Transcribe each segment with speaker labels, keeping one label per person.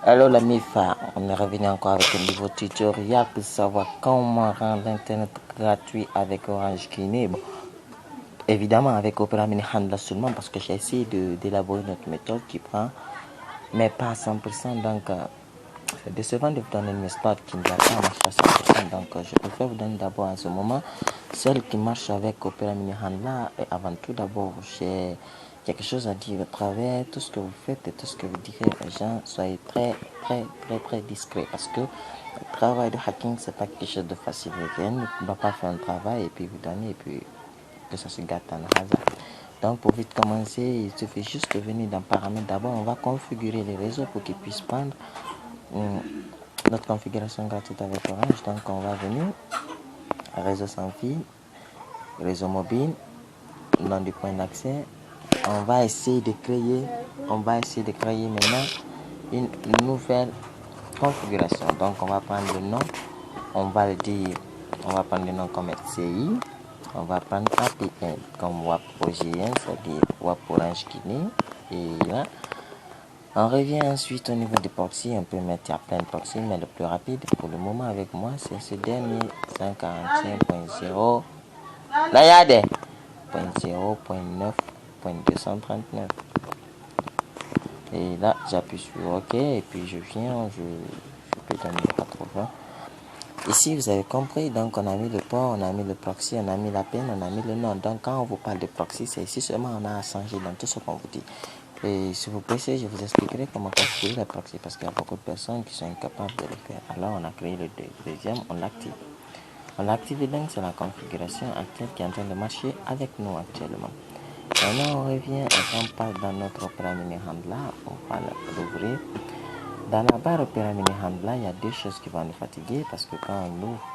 Speaker 1: Hello la MIFA, on est revenu encore avec un nouveau tutoriel pour savoir comment rendre Internet gratuit avec Orange Guinée. Bon, évidemment avec Opera Mini Handla seulement parce que j'ai essayé d'élaborer notre méthode qui prend, mais pas à 100%. Donc, c'est décevant de vous donner une méthode qui ne va pas marcher à 100%. Donc, je préfère vous donner d'abord en ce moment celle qui marche avec Opera Mini Handla. Et avant tout, d'abord, j'ai quelque chose à dire à travers tout ce que vous faites et tout ce que vous direz aux gens. Soyez très discret parce que le travail de hacking, c'est pas quelque chose de facile. Rien ne va pas faire un travail et puis vous donner et puis que ça se gâte dans le hasard. Donc pour vite commencer, il suffit juste de venir dans paramètres. D'abord, on va configurer les réseaux pour qu'ils puissent prendre notre configuration gratuite avec Orange. Donc on va venir réseau sans fil, réseau mobile, nom du point d'accès. On va essayer de créer maintenant une nouvelle configuration. Donc on va prendre le nom, on va prendre le nom comme RCI, on va prendre APN comme WAP OGN, c'est-à-dire WAP Orange Guinée. Et là, on revient ensuite au niveau des proxys. On peut mettre, il y a plein de proxys, mais le plus rapide pour le moment avec moi, c'est ce dernier 141.0. Là, il y a des 0.9.239. Et là, j'appuie sur OK et puis je viens, je peux donner 80. Ici, vous avez compris, donc on a mis le port, on a mis le proxy, on a mis la peine, on a mis le nom. Donc quand on vous parle de proxy, c'est ici seulement on a à changer dans tout ce qu'on vous dit. Et si vous plaît, je vous expliquerai comment configurer le proxy parce qu'il y a beaucoup de personnes qui sont incapables de le faire. Alors on a créé le deuxième, on l'active. On l'active et donc c'est la configuration actuelle qui est en train de marcher avec nous actuellement. Maintenant on revient et on passe dans notre Opera Mini Handler, on va l'ouvrir. Dans la barre Opera Mini Handler, il y a deux choses qui vont nous fatiguer parce que quand on ouvre,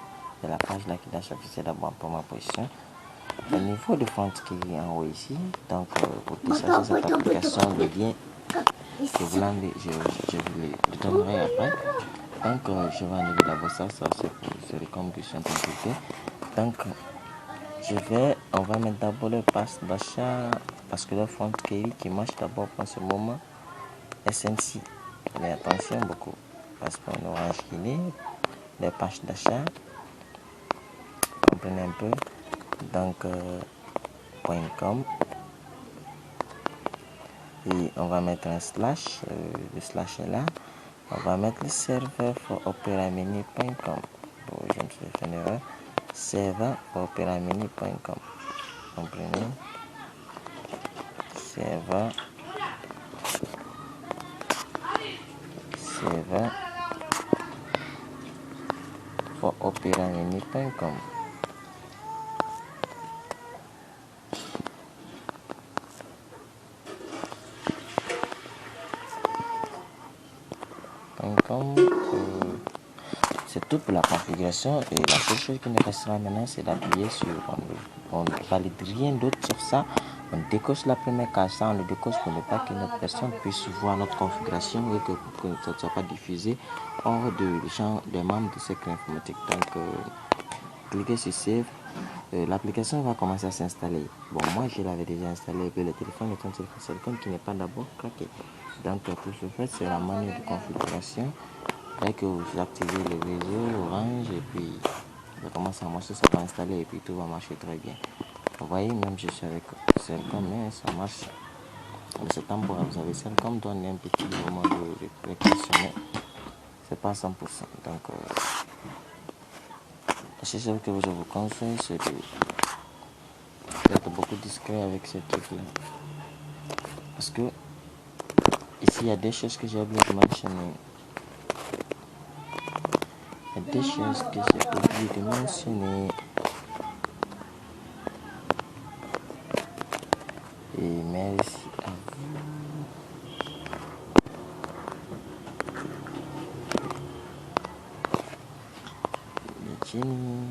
Speaker 1: c'est la page là qui doit s'afficher d'abord en première position. Au niveau de fond qui est en haut ici, donc pour télécharger cette application, le lien, je vous le donnerai après. Donc je vais enlever d'abord ça c'est comme que je suis en train de faire. Donc on va mettre d'abord le pass d'achat parce que le fond qui marche d'abord pour ce moment SNC. Mais attention beaucoup parce qu'on Orange Guinée, les pages d'achat, comprenez un peu. Donc .com et on va mettre un slash, le slash est là. On va mettre le serveur for operamini.com. Bon, je me suis fait une erreur. Serveur for operamini.com. Comprenez? Serveur for operamini.com. C'est tout pour la configuration et la seule chose qui nous restera maintenant c'est d'appuyer sur on ne valide rien d'autre sur ça. On décoche la première case, ça on le décoche pour ne pas que notre personne puisse voir notre configuration et que ça ne soit pas diffusé hors des membres de secret informatique. Donc cliquez sur save. L'application va commencer à s'installer. Bon, moi je l'avais déjà installé et puis le téléphone est un téléphone qui n'est pas d'abord craqué. Donc pour ce faire, c'est la manière de configuration. Dès que vous activez le réseau Orange et puis ça commence à marcher, ça va installer et puis tout va marcher très bien. Vous voyez, même je suis avec Cellcom, mais ça marche. Mais c'est temporaire. Vous avez Cellcom donne un petit moment de répression, mais c'est pas 100%. Donc c'est ce que je vous conseille, c'est d'être beaucoup discret avec ce truc-là. Parce que ici, il y a des choses que j'ai oublié de mentionner. Il y a des choses que j'ai oublié de mentionner. Et merci à vous. Jenny.